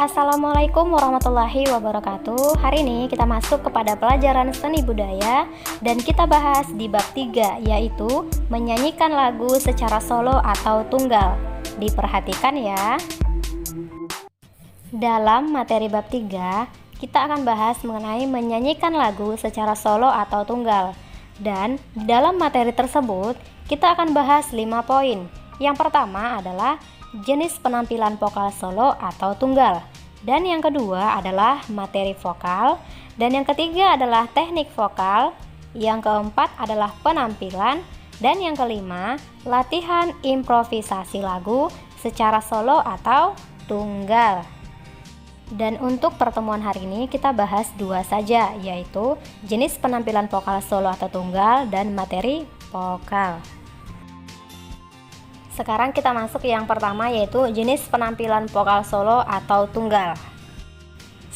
Assalamualaikum warahmatullahi wabarakatuh. Hari ini kita masuk kepada pelajaran seni budaya dan kita bahas di bab 3, yaitu menyanyikan lagu secara solo atau tunggal. Diperhatikan ya. Dalam materi bab 3, kita akan bahas mengenai menyanyikan lagu secara solo atau tunggal. Dan dalam materi tersebut, kita akan bahas 5 poin. Yang pertama adalah jenis penampilan vokal solo atau tunggal, dan yang kedua adalah materi vokal, dan yang ketiga adalah teknik vokal, yang keempat adalah penampilan, dan yang kelima latihan improvisasi lagu secara solo atau tunggal. Dan untuk pertemuan hari ini kita bahas 2 saja, yaitu jenis penampilan vokal solo atau tunggal dan materi vokal. Sekarang kita masuk yang pertama, yaitu jenis penampilan vokal solo atau tunggal.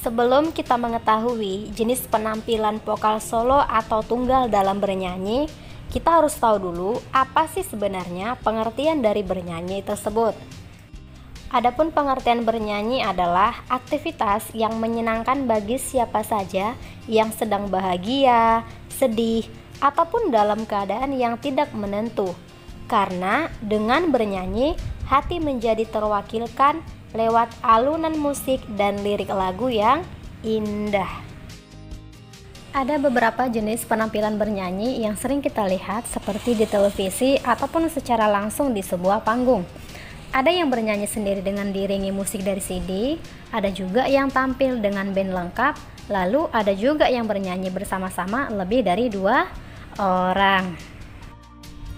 Sebelum kita mengetahui jenis penampilan vokal solo atau tunggal dalam bernyanyi, kita harus tahu dulu apa sih sebenarnya pengertian dari bernyanyi tersebut. Adapun pengertian bernyanyi adalah aktivitas yang menyenangkan bagi siapa saja yang sedang bahagia, sedih, ataupun dalam keadaan yang tidak menentu. Karena dengan bernyanyi, hati menjadi terwakilkan lewat alunan musik dan lirik lagu yang indah. Ada beberapa jenis penampilan bernyanyi yang sering kita lihat seperti di televisi ataupun secara langsung di sebuah panggung. Ada yang bernyanyi sendiri dengan diiringi musik dari CD, ada juga yang tampil dengan band lengkap, lalu ada juga yang bernyanyi bersama-sama lebih dari 2 orang.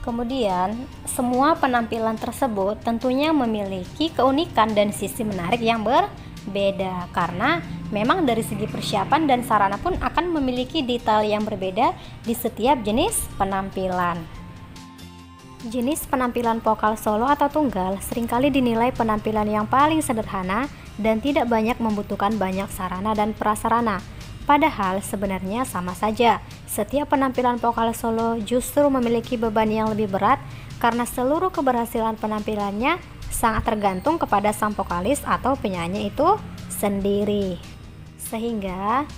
Kemudian, semua penampilan tersebut tentunya memiliki keunikan dan sisi menarik yang berbeda, karena memang dari segi persiapan dan sarana pun akan memiliki detail yang berbeda di setiap jenis penampilan. Jenis penampilan vokal solo atau tunggal seringkali dinilai penampilan yang paling sederhana dan tidak banyak membutuhkan banyak sarana dan prasarana. Padahal sebenarnya sama saja, setiap penampilan vokal solo justru memiliki beban yang lebih berat karena seluruh keberhasilan penampilannya sangat tergantung kepada sang vokalis atau penyanyi itu sendiri. Sehingga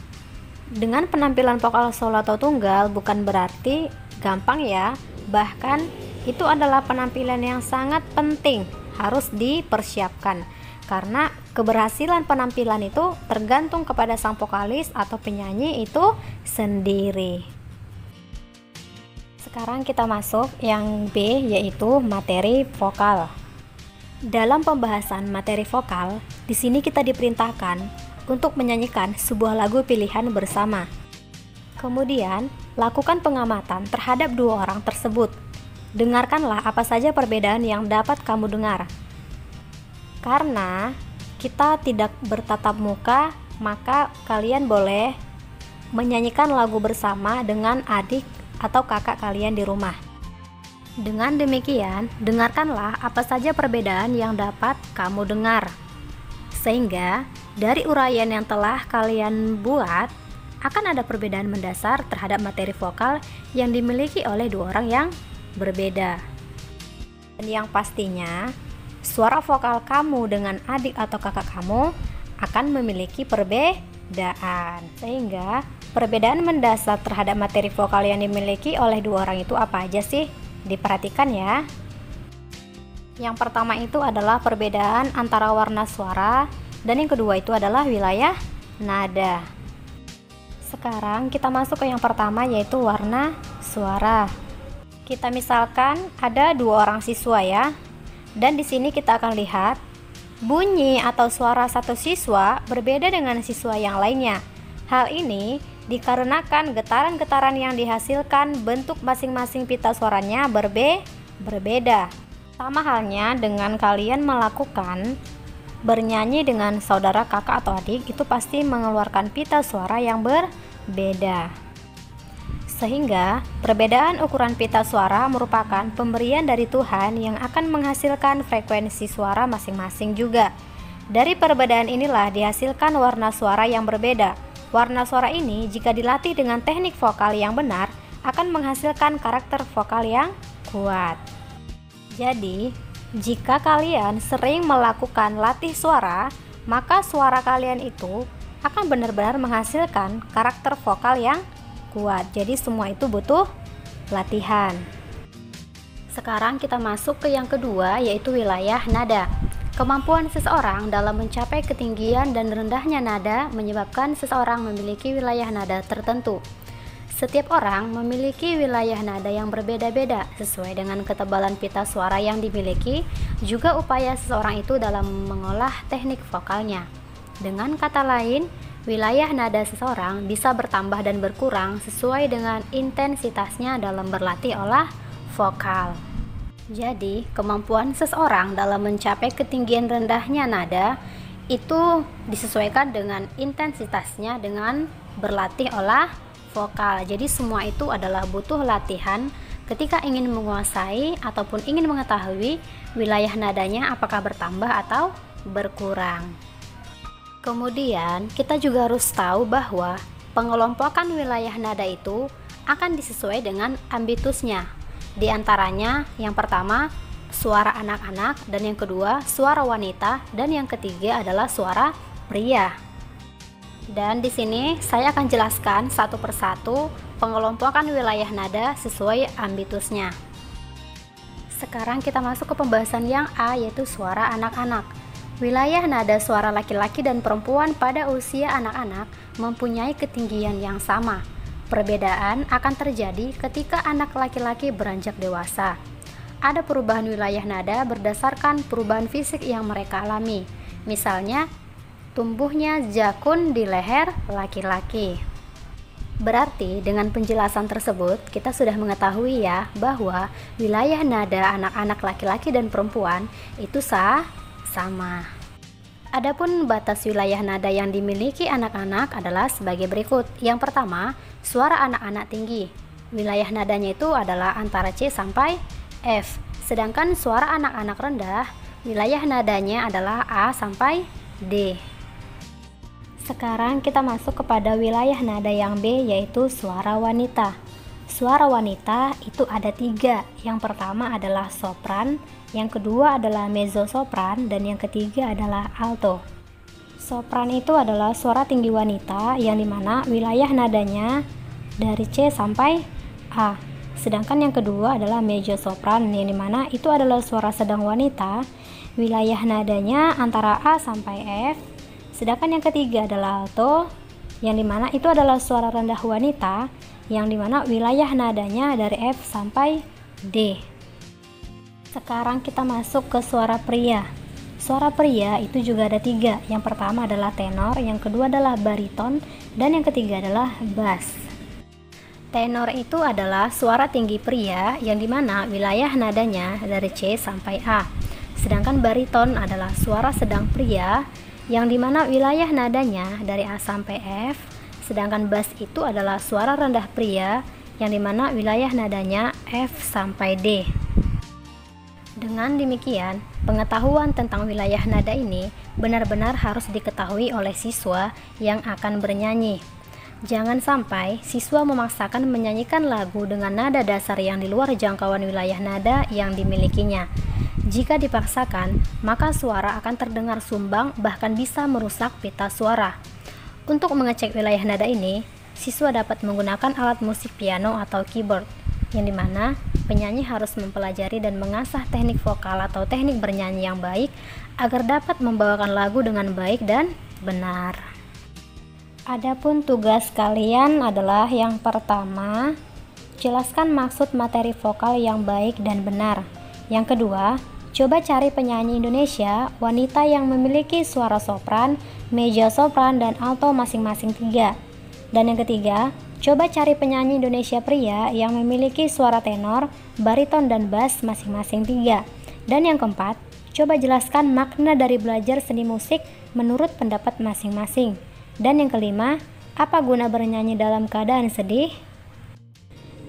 dengan penampilan vokal solo atau tunggal bukan berarti gampang ya, bahkan itu adalah penampilan yang sangat penting, harus dipersiapkan. Karena keberhasilan penampilan itu tergantung kepada sang vokalis atau penyanyi itu sendiri. Sekarang kita masuk yang B, yaitu materi vokal. Dalam pembahasan materi vokal, di sini kita diperintahkan untuk menyanyikan sebuah lagu pilihan bersama. Kemudian, lakukan pengamatan terhadap 2 orang tersebut. Dengarkanlah apa saja perbedaan yang dapat kamu dengar. Karena kita tidak bertatap muka, maka kalian boleh menyanyikan lagu bersama dengan adik atau kakak kalian di rumah. Dengan demikian, dengarkanlah apa saja perbedaan yang dapat kamu dengar. Sehingga dari uraian yang telah kalian buat, akan ada perbedaan mendasar terhadap materi vokal yang dimiliki oleh 2 orang yang berbeda. Dan yang pastinya, suara vokal kamu dengan adik atau kakak kamu akan memiliki perbedaan. Sehingga perbedaan mendasar terhadap materi vokal yang dimiliki oleh 2 orang itu apa aja sih? Diperhatikan ya. Yang pertama itu adalah perbedaan antara warna suara, dan yang kedua itu adalah wilayah nada. Sekarang kita masuk ke yang pertama, yaitu warna suara. Kita misalkan ada 2 orang siswa ya. Dan di sini kita akan lihat bunyi atau suara satu siswa berbeda dengan siswa yang lainnya. Hal ini dikarenakan getaran-getaran yang dihasilkan bentuk masing-masing pita suaranya berbeda. Sama halnya dengan kalian melakukan bernyanyi dengan saudara, kakak atau adik, itu pasti mengeluarkan pita suara yang berbeda. Sehingga perbedaan ukuran pita suara merupakan pemberian dari Tuhan yang akan menghasilkan frekuensi suara masing-masing juga. Dari perbedaan inilah dihasilkan warna suara yang berbeda. Warna suara ini jika dilatih dengan teknik vokal yang benar akan menghasilkan karakter vokal yang kuat. Jadi, jika kalian sering melakukan latih suara, maka suara kalian itu akan benar-benar menghasilkan karakter vokal yang kuat. Jadi semua itu butuh latihan. Sekarang kita masuk ke yang kedua, yaitu wilayah nada. Kemampuan seseorang dalam mencapai ketinggian dan rendahnya nada menyebabkan seseorang memiliki wilayah nada tertentu. Setiap orang memiliki wilayah nada yang berbeda-beda sesuai dengan ketebalan pita suara yang dimiliki, juga upaya seseorang itu dalam mengolah teknik vokalnya. Dengan kata lain, wilayah nada seseorang bisa bertambah dan berkurang sesuai dengan intensitasnya dalam berlatih olah vokal. Jadi, kemampuan seseorang dalam mencapai ketinggian rendahnya nada itu disesuaikan dengan intensitasnya dengan berlatih olah vokal. Jadi, semua itu adalah butuh latihan ketika ingin menguasai ataupun ingin mengetahui wilayah nadanya apakah bertambah atau berkurang. Kemudian, kita juga harus tahu bahwa pengelompokan wilayah nada itu akan disesuaikan dengan ambitusnya. Di antaranya, yang pertama, suara anak-anak, dan yang kedua, suara wanita, dan yang ketiga adalah suara pria. Dan di sini saya akan jelaskan satu persatu pengelompokan wilayah nada sesuai ambitusnya. Sekarang kita masuk ke pembahasan yang A, yaitu suara anak-anak. Wilayah nada suara laki-laki dan perempuan pada usia anak-anak mempunyai ketinggian yang sama. Perbedaan akan terjadi ketika anak laki-laki beranjak dewasa. Ada perubahan wilayah nada berdasarkan perubahan fisik yang mereka alami. Misalnya, tumbuhnya jakun di leher laki-laki. Berarti dengan penjelasan tersebut kita sudah mengetahui ya bahwa wilayah nada anak-anak laki-laki dan perempuan itu sama. Adapun batas wilayah nada yang dimiliki anak-anak adalah sebagai berikut. Yang pertama, suara anak-anak tinggi. Wilayah nadanya itu adalah antara C sampai F. Sedangkan suara anak-anak rendah, wilayah nadanya adalah A sampai D. Sekarang kita masuk kepada wilayah nada yang B, yaitu suara wanita. Suara wanita itu ada 3. Yang pertama adalah sopran, yang kedua adalah mezzosopran, dan yang ketiga adalah alto. Sopran itu adalah suara tinggi wanita yang dimana wilayah nadanya dari C sampai A. Sedangkan yang kedua adalah mezzosopran yang dimana itu adalah suara sedang wanita, wilayah nadanya antara A sampai F. Sedangkan yang ketiga adalah alto yang dimana itu adalah suara rendah wanita yang dimana wilayah nadanya dari F sampai D. Sekarang kita masuk ke suara pria. Suara pria itu juga ada 3. Yang pertama adalah tenor, yang kedua adalah bariton, dan yang ketiga adalah bass. Tenor itu adalah suara tinggi pria yang dimana wilayah nadanya dari C sampai A. Sedangkan bariton adalah suara sedang pria yang dimana wilayah nadanya dari A sampai F. Sedangkan bass itu adalah suara rendah pria yang dimana wilayah nadanya F sampai D. Dengan demikian, pengetahuan tentang wilayah nada ini benar-benar harus diketahui oleh siswa yang akan bernyanyi. Jangan sampai siswa memaksakan menyanyikan lagu dengan nada dasar yang di luar jangkauan wilayah nada yang dimilikinya. Jika dipaksakan, maka suara akan terdengar sumbang bahkan bisa merusak pita suara. Untuk mengecek wilayah nada ini, siswa dapat menggunakan alat musik piano atau keyboard, yang dimana penyanyi harus mempelajari dan mengasah teknik vokal atau teknik bernyanyi yang baik agar dapat membawakan lagu dengan baik dan benar. Adapun tugas kalian adalah yang pertama, jelaskan maksud materi vokal yang baik dan benar. Yang kedua, coba cari penyanyi Indonesia wanita yang memiliki suara sopran, mezzosopran, dan alto masing-masing 3. Dan yang ketiga, coba cari penyanyi Indonesia pria yang memiliki suara tenor, bariton, dan bass masing-masing 3. Dan yang keempat, coba jelaskan makna dari belajar seni musik menurut pendapat masing-masing. Dan yang kelima, apa guna bernyanyi dalam keadaan sedih?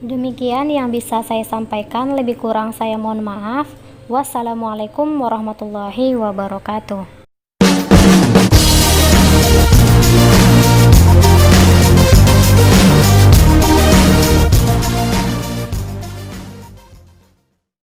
Demikian yang bisa saya sampaikan, lebih kurang saya mohon maaf. Wassalamualaikum warahmatullahi wabarakatuh.